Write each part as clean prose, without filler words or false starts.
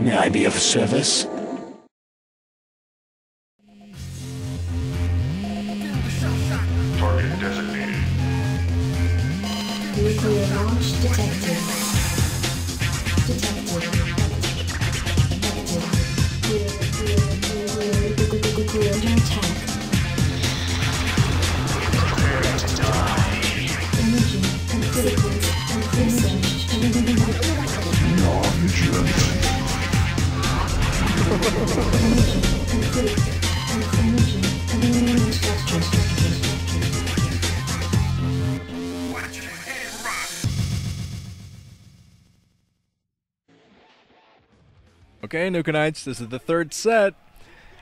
May I be of service? Target designated. Nuclear launch detected. Detected. Clear under attack. Prepare to die. Imaging complete. Research. Non-vigilant. Imaging complete. Imaging structure. Okay, Nukenites, this is the third set,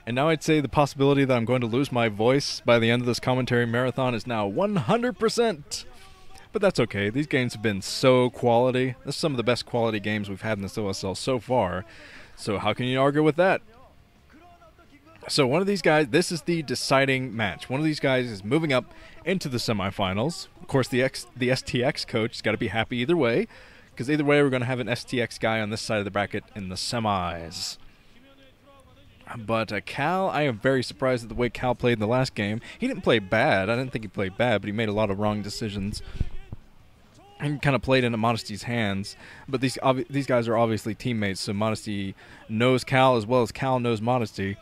and now I'd say the possibility that I'm going to lose my voice by the end of this commentary marathon is now 100%. But that's okay, these games have been so quality. This is some of the best quality games we've had in this OSL so far, so how can you argue with that? So one of these guys, this is the deciding match. One of these guys is moving up into the semifinals. Of course, the STX coach has got to be happy either way, because either way we're going to have an STX guy on this side of the bracket in the semis. But Cal, I am very surprised at the way Cal played in the last game. He didn't play bad. I didn't think he played bad, but he made a lot of wrong decisions. And kind of played into Modesty's hands. But these guys are obviously teammates, so Modesty knows Cal as well as Cal knows Modesty.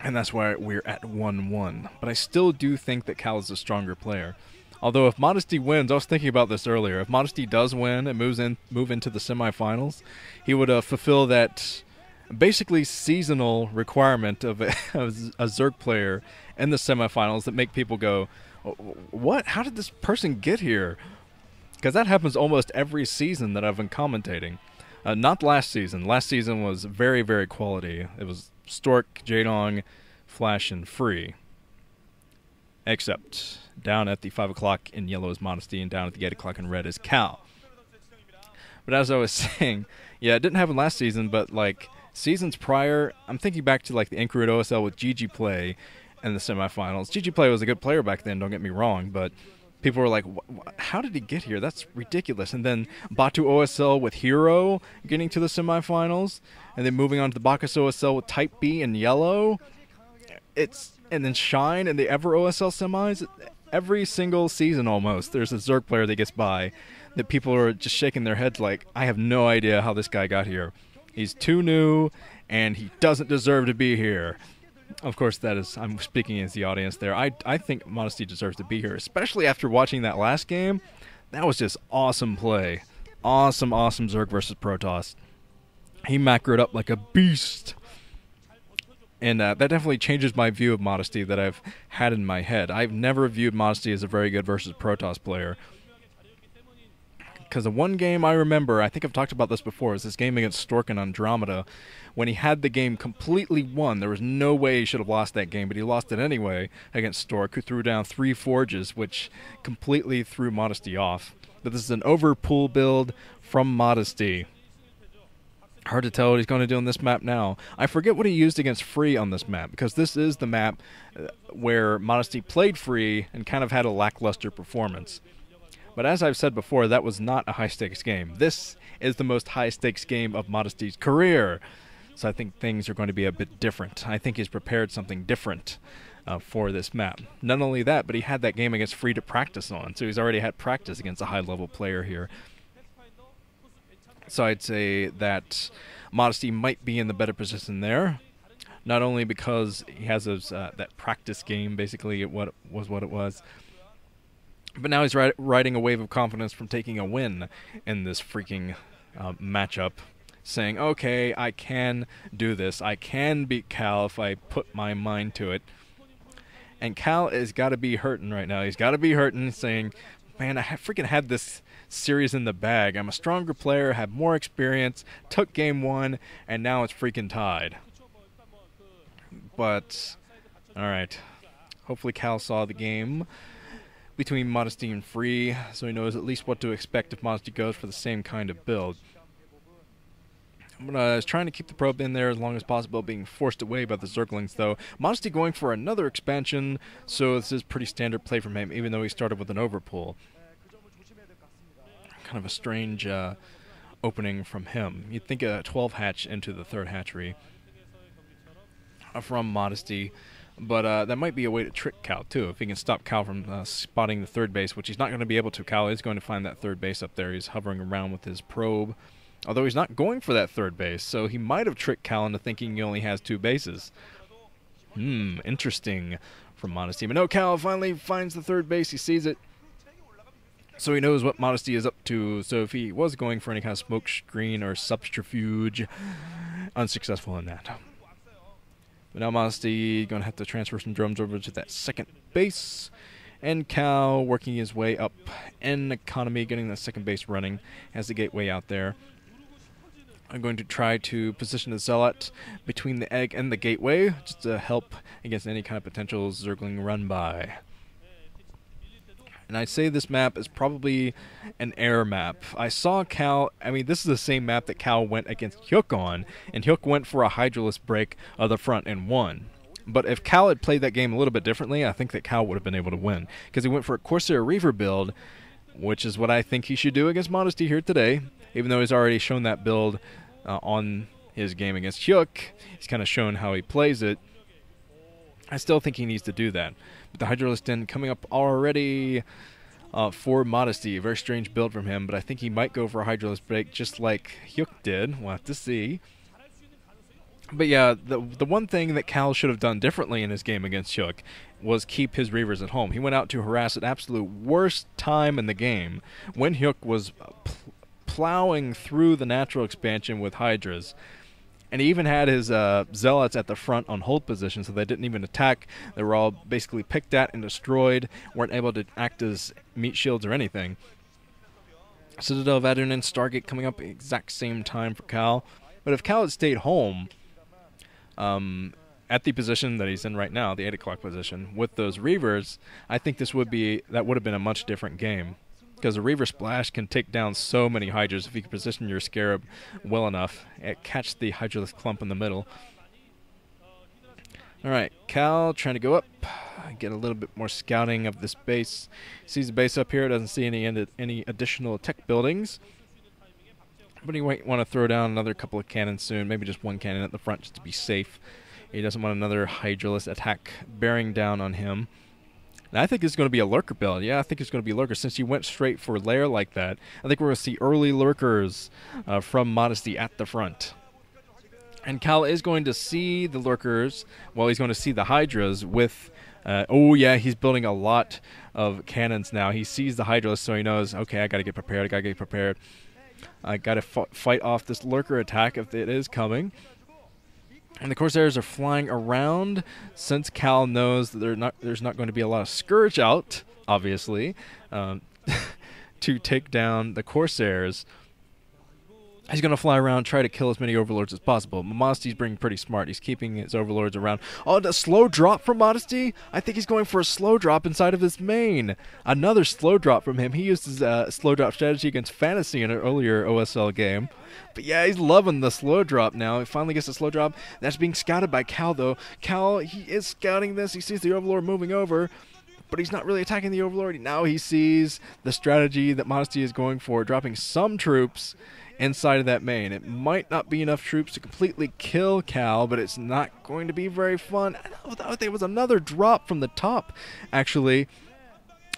And that's why we're at 1-1. But I still do think that Cal is a stronger player. Although if Modesty wins, I was thinking about this earlier, if Modesty does win and move into the semifinals, he would fulfill that basically seasonal requirement of a Zerg player in the semifinals that make people go, what? How did this person get here? Because that happens almost every season that I've been commentating. Not last season. Last season was very, very quality. It was Stork, Jadong, Flash, and Free. Except down at the 5 o'clock in yellow is Modesty, and down at the 8 o'clock in red is Cal. But as I was saying, yeah, it didn't happen last season, but like seasons prior, I'm thinking back to like the Incrude OSL with GG Play in the semifinals. GG Play was a good player back then, don't get me wrong, but people were like, how did he get here? That's ridiculous. And then Batu OSL with Hero getting to the semifinals, and then moving on to the Bacchus OSL with Type B in yellow. And then Shine and the Ever OSL semis. Every single season almost, there's a Zerg player that gets by that people are just shaking their heads like, I have no idea how this guy got here. He's too new, and he doesn't deserve to be here. Of course, that is, I'm speaking as the audience there. I think Modesty deserves to be here, especially after watching that last game. That was just awesome play. Awesome, awesome Zerg versus Protoss. He macroed up like a beast. And that definitely changes my view of Modesty that I've had in my head. I've never viewed Modesty as a very good versus Protoss player. Because the one game I remember, I think I've talked about this before, is this game against Stork and Andromeda. When he had the game completely won, there was no way he should have lost that game, but he lost it anyway against Stork, who threw down 3 Forges, which completely threw Modesty off. But this is an overpool build from Modesty. Hard to tell what he's going to do on this map now. I forget what he used against Free on this map, because this is the map where Modesty played Free and kind of had a lackluster performance. But as I've said before, that was not a high-stakes game. This is the most high-stakes game of Modesty's career. So I think things are going to be a bit different. I think he's prepared something different for this map. Not only that, but he had that game against Free to practice on, so he's already had practice against a high-level player here. So I'd say that Modesty might be in the better position there, not only because he has those, that practice game, basically what it was, but now he's riding a wave of confidence from taking a win in this freaking matchup, saying, okay, I can do this. I can beat Cal if I put my mind to it. And Cal has got to be hurting right now. He's got to be hurting, saying, man, I freaking had this series in the bag. I'm a stronger player, have more experience, took game 1, and now it's freaking tied. But, alright. Hopefully Cal saw the game between Modesty and Free, so he knows at least what to expect if Modesty goes for the same kind of build. But I was trying to keep the probe in there as long as possible, being forced away by the Zerglings, though. Modesty going for another expansion, so this is pretty standard play from him, even though he started with an overpull. Kind of a strange opening from him. You'd think a 12 hatch into the third hatchery from Modesty, but that might be a way to trick Cal too. If he can stop Cal from spotting the third base, which he's not going to be able to. Cal is going to find that third base up there. He's hovering around with his probe, although he's not going for that third base, so he might have tricked Cal into thinking he only has 2 bases. Interesting from Modesty. But no, Cal finally finds the third base. He sees it, so he knows what Modesty is up to. So if he was going for any kind of smoke screen or subterfuge, unsuccessful in that. But now Modesty going to have to transfer some drones over to that second base. And Cal working his way up in economy, getting the second base running, has the gateway out there. I'm going to try to position the Zealot between the egg and the gateway, just to help against any kind of potential Zergling run-by. And I say this map is probably an air map. I saw Cal, I mean, this is the same map that Cal went against Hyuk on, and Hyuk went for a Hydralisk break of the front and won. But if Cal had played that game a little bit differently, I think that Cal would have been able to win. Because he went for a Corsair Reaver build, which is what I think he should do against Modesty here today. Even though he's already shown that build on his game against Hyuk, he's kind of shown how he plays it. I still think he needs to do that. But the Hydralisk Den coming up already for Modesty. A very strange build from him, but I think he might go for a Hydralisk break just like Hyuk did. We'll have to see. But yeah, the one thing that Cal should have done differently in his game against Hyuk was keep his Reavers at home. He went out to harass at absolute worst time in the game when Hyuk was plowing through the natural expansion with Hydras. And he even had his Zealots at the front on hold position, so they didn't even attack. They were all basically picked at and destroyed, weren't able to act as meat shields or anything. Citadel of Adun and Stargate coming up at the exact same time for Cal. But if Cal had stayed home at the position that he's in right now, the 8 o'clock position, with those Reavers, I think that would have been a much different game. Because a Reaver Splash can take down so many Hydras if you can position your Scarab well enough and catch the Hydralisk clump in the middle. Alright, Cal trying to go up, get a little bit more scouting of this base. Sees the base up here, doesn't see any additional tech buildings. But he might want to throw down another couple of cannons soon, maybe just one cannon at the front just to be safe. He doesn't want another Hydralisk attack bearing down on him. And I think it's going to be a Lurker build. Yeah, I think it's going to be Lurker. Since he went straight for Lair like that, I think we're going to see early Lurkers from Modesty at the front. And Cal is going to see the Lurkers, well, he's going to see the Hydras with... oh, yeah, he's building a lot of cannons now. He sees the Hydralisk, so he knows, okay, I got to get prepared, I got to get prepared. I got to fight off this Lurker attack if it is coming. And the Corsairs are flying around since Cal knows that there's not going to be a lot of Scourge out, obviously, to take down the Corsairs. He's going to fly around, try to kill as many Overlords as possible. Modesty's being pretty smart. He's keeping his Overlords around. Oh, the slow drop from Modesty? I think he's going for a slow drop inside of his main. Another slow drop from him. He used his slow drop strategy against Fantasy in an earlier OSL game. But yeah, he's loving the slow drop now. He finally gets a slow drop. That's being scouted by Cal, though. Cal, he is scouting this. He sees the Overlord moving over, but he's not really attacking the Overlord. Now he sees the strategy that Modesty is going for, dropping some troops inside of that main. It might not be enough troops to completely kill Cal, but it's not going to be very fun. I thought there was another drop from the top, actually.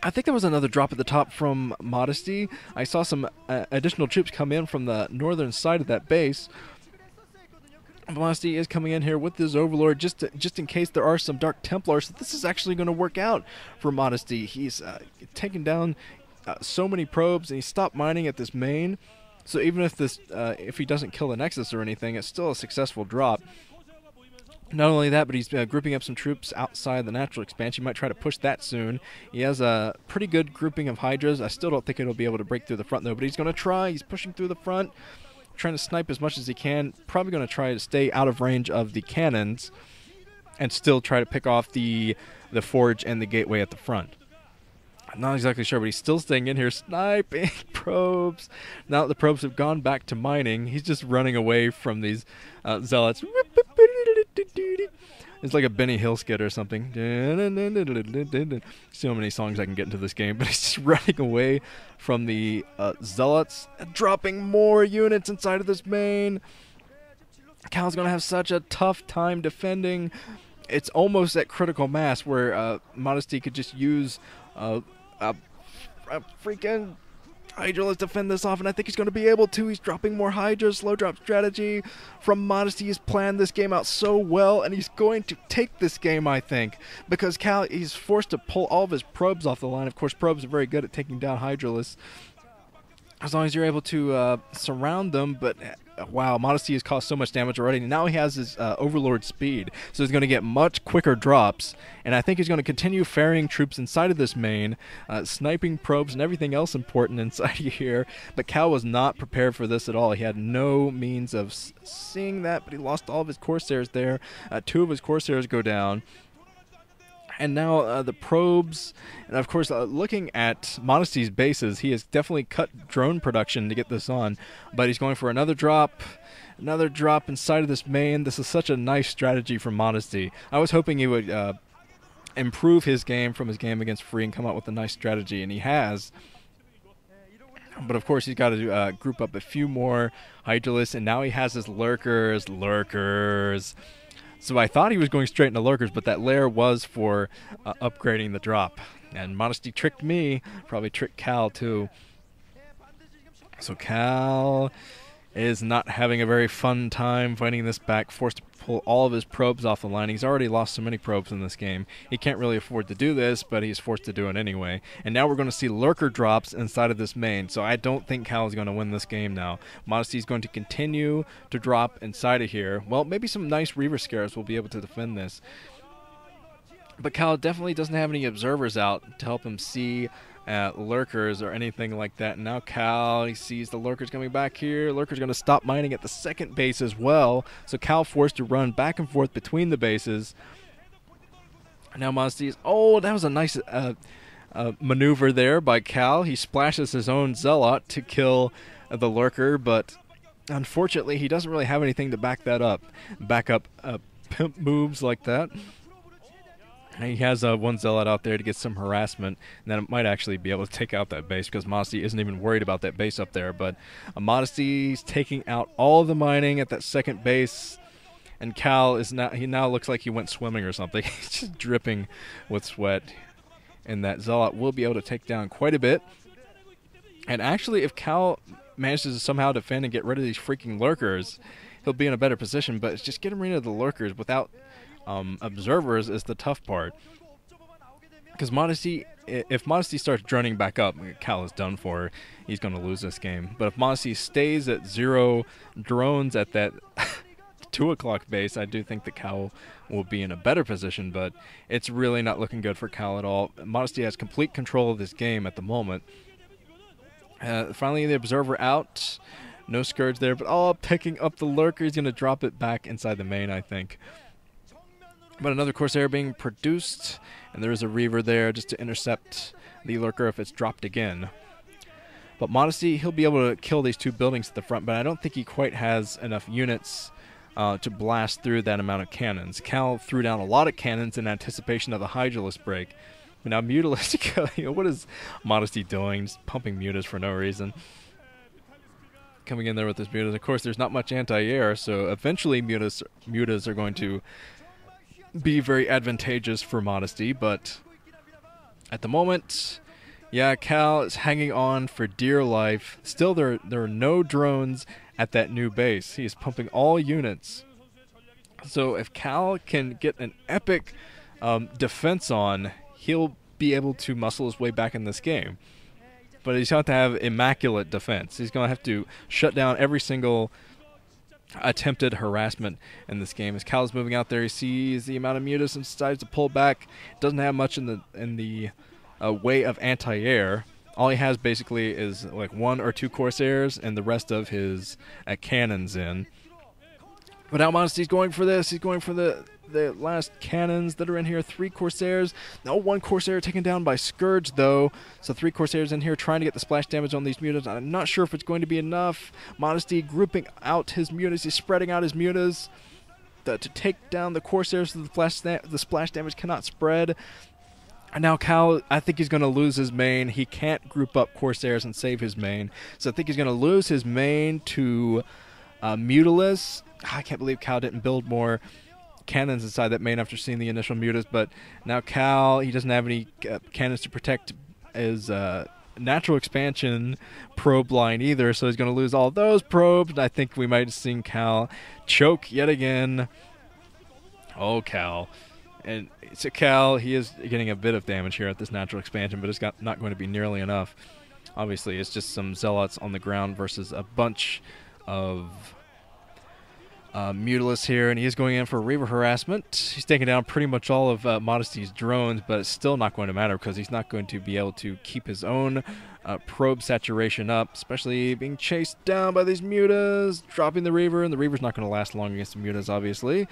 I think there was another drop at the top from Modesty. I saw some additional troops come in from the northern side of that base. Modesty is coming in here with his Overlord just in case there are some Dark Templars. So this is actually going to work out for Modesty. He's taken down so many probes, and he stopped mining at this main. So even if he doesn't kill the Nexus or anything, it's still a successful drop. Not only that, but he's grouping up some troops outside the natural expansion. He might try to push that soon. He has a pretty good grouping of Hydras. I still don't think it'll be able to break through the front, though, but he's going to try. He's pushing through the front, trying to snipe as much as he can. Probably going to try to stay out of range of the cannons and still try to pick off the forge and the gateway at the front. I'm not exactly sure, but he's still staying in here, sniping probes. Now that the probes have gone back to mining, he's just running away from these zealots. It's like a Benny Hill skit or something. So many songs I can get into this game, but he's just running away from the Zealots, dropping more units inside of this main. Cal's going to have such a tough time defending. It's almost at critical mass where Modesty could just use a freaking Hydra. Let's defend this off, and I think he's going to be able to. He's dropping more Hydra. Slow drop strategy from Modesty. He's planned this game out so well, and he's going to take this game, I think, because Cal, he's forced to pull all of his probes off the line. Of course, probes are very good at taking down Hydralists, as long as you're able to surround them. But wow, Modesty has caused so much damage already. Now he has his Overlord speed, so he's going to get much quicker drops. And I think he's going to continue ferrying troops inside of this main, sniping probes and everything else important inside of here. But Cal was not prepared for this at all. He had no means of seeing that, but he lost all of his Corsairs there. 2 of his Corsairs go down. And now the probes, and of course looking at Modesty's bases, he has definitely cut drone production to get this on, but he's going for another drop inside of this main. This is such a nice strategy from Modesty. I was hoping he would improve his game from his game against Free and come up with a nice strategy, and he has. But of course he's got to group up a few more Hydralists, and now he has his lurkers. So I thought he was going straight into lurkers, but that lair was for upgrading the drop. And Modesty tricked me, probably tricked Cal too. So Cal is not having a very fun time fighting this back, forced to pull all of his probes off the line. He's already lost so many probes in this game. He can't really afford to do this, but he's forced to do it anyway. And now we're going to see lurker drops inside of this main, so I don't think Cal is going to win this game now. Modesty is going to continue to drop inside of here. Well, maybe some nice Reaver Scarabs will be able to defend this. But Cal definitely doesn't have any observers out to help him see lurkers or anything like that. And now Cal, he sees the lurkers coming back here. Lurkers going to stop mining at the second base as well. So Cal forced to run back and forth between the bases. Now Modesty is... Oh, that was a nice maneuver there by Cal. He splashes his own Zealot to kill the lurker, but unfortunately he doesn't really have anything to back that up. Back up pimp moves like that. He has one Zealot out there to get some harassment, and then it might actually be able to take out that base because Modesty isn't even worried about that base up there. But Modesty's taking out all of the mining at that second base, and Cal is now looks like he went swimming or something. He's just dripping with sweat, and that Zealot will be able to take down quite a bit. And actually, if Cal manages to somehow defend and get rid of these freaking lurkers, he'll be in a better position. But it's just getting rid of the lurkers without observers is the tough part, because Modesty, if Modesty starts droning back up, Cal is done for. He's going to lose this game. But if Modesty stays at 0 drones at that 2 o'clock base, I do think that Cal will be in a better position, but it's really not looking good for Cal at all. Modesty has complete control of this game at the moment. Finally the observer out, no Scourge there, but picking up the lurker. He's going to drop it back inside the main, I think. But another Corsair being produced, and there is a Reaver there just to intercept the lurker if it's dropped again. But Modesty, he'll be able to kill these 2 buildings at the front, but I don't think he quite has enough units to blast through that amount of cannons. Cal threw down a lot of cannons in anticipation of the Hydralist break. But now Mutalist, what is Modesty doing? Just pumping Mutas for no reason. Coming in there with this Mutas. Of course, there's not much anti-air, so eventually Mutas are going to be very advantageous for Modesty, but at the moment, yeah, Cal is hanging on for dear life. Still, there are no drones at that new base. He is pumping all units. So if Cal can get an epic defense on, he'll be able to muscle his way back in this game. But he's going to have immaculate defense. He's going to have to shut down every single attempted harassment in this game. As Cal's moving out there, he sees the amount of mutas and decides to pull back. Doesn't have much in the way of anti-air. All he has basically is like 1 or 2 Corsairs and the rest of his cannons in. But now Modesty's going for this. He's going for the last cannons that are in here. 3 Corsairs. No, 1 Corsair taken down by Scourge, though. So 3 Corsairs in here trying to get the splash damage on these mutas. I'm not sure if it's going to be enough. Modesty grouping out his mutas. He's spreading out his mutas. to take down the Corsairs so the splash damage cannot spread. And now Cal, I think he's going to lose his main. He can't group up Corsairs and save his main. So I think he's going to lose his main to Mutalisk. I can't believe Cal didn't build more cannons inside that main after seeing the initial Mutas. But now Cal, he doesn't have any cannons to protect his natural expansion probe line either. So he's going to lose all those probes. And I think we might have seen Cal choke yet again. Oh, Cal. And so Cal, he is getting a bit of damage here at this natural expansion, but it's not going to be nearly enough. Obviously, it's just some Zealots on the ground versus a bunch of Mutalisks here, and he is going in for Reaver harassment. He's taking down pretty much all of Modesty's drones, but it's still not going to matter because he's not going to be able to keep his own probe saturation up, especially being chased down by these Mutas, dropping the Reaver, and the Reaver's not going to last long against the Mutas, obviously.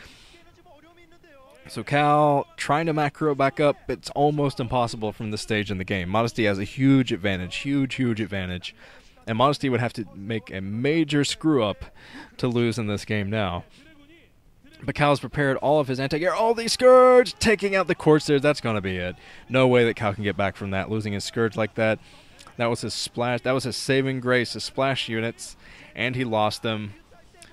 So Cal trying to macro back up, it's almost impossible from this stage in the game. Modesty has a huge advantage, huge advantage. And Modesty would have to make a major screw up to lose in this game now. But Cal's prepared all of his anti-air, all these Scourge, taking out the Corsairs. That's going to be it. No way that Cal can get back from that, losing his Scourge like that. That was his splash. That was his saving grace, his splash units, and he lost them.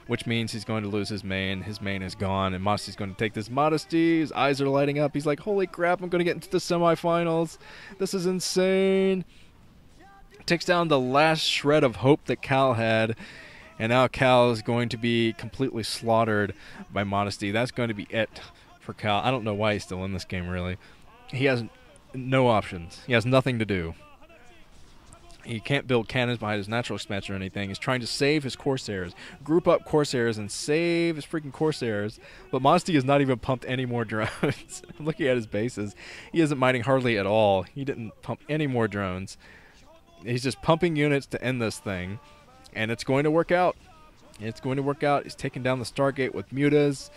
Which means he's going to lose his main. His main is gone, and Modesty's going to take this. Modesty, his eyes are lighting up. He's like, holy crap, I'm going to get into the semifinals. This is insane. Takes down the last shred of hope that Cal had, and now Cal is going to be completely slaughtered by Modesty. That's going to be it for Cal. I don't know why he's still in this game, really. He has no options. He has nothing to do. He can't build cannons behind his natural expansion or anything. He's trying to save his Corsairs, group up Corsairs, and save his freaking Corsairs. But Modesty has not even pumped any more drones. I'm looking at his bases. He isn't mining hardly at all. He didn't pump any more drones. He's just pumping units to end this thing. And it's going to work out. It's going to work out. He's taking down the Stargate with Mutas,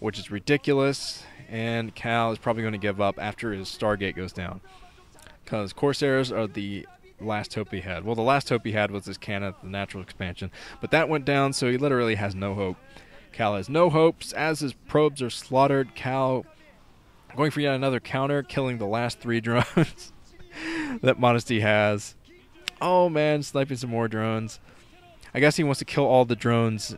which is ridiculous. And Cal is probably going to give up after his Stargate goes down. Because Corsairs are the last hope he had. Well, the last hope he had was his cannon, the natural expansion. But that went down, so he literally has no hope. Cal has no hopes. As his probes are slaughtered, Cal going for yet another counter, killing the last 3 drones that Modesty has. Oh, man, sniping some more drones. I guess he wants to kill all the drones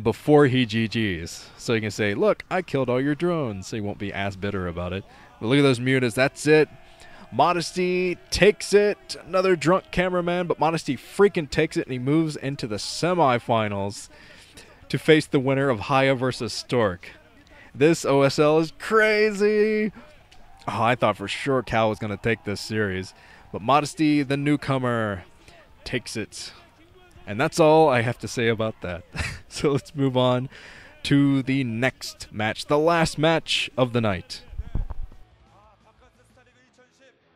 before he GGs. So he can say, look, I killed all your drones. So he won't be as bitter about it. But look at those Mutas. That's it. Modesty takes it. Another drunk cameraman, but Modesty freaking takes it, and he moves into the semifinals to face the winner of Haya versus Stork. This OSL is crazy. Oh, I thought for sure Cal was going to take this series, but Modesty, the newcomer, takes it. And that's all I have to say about that. So let's move on to the next match, the last match of the night.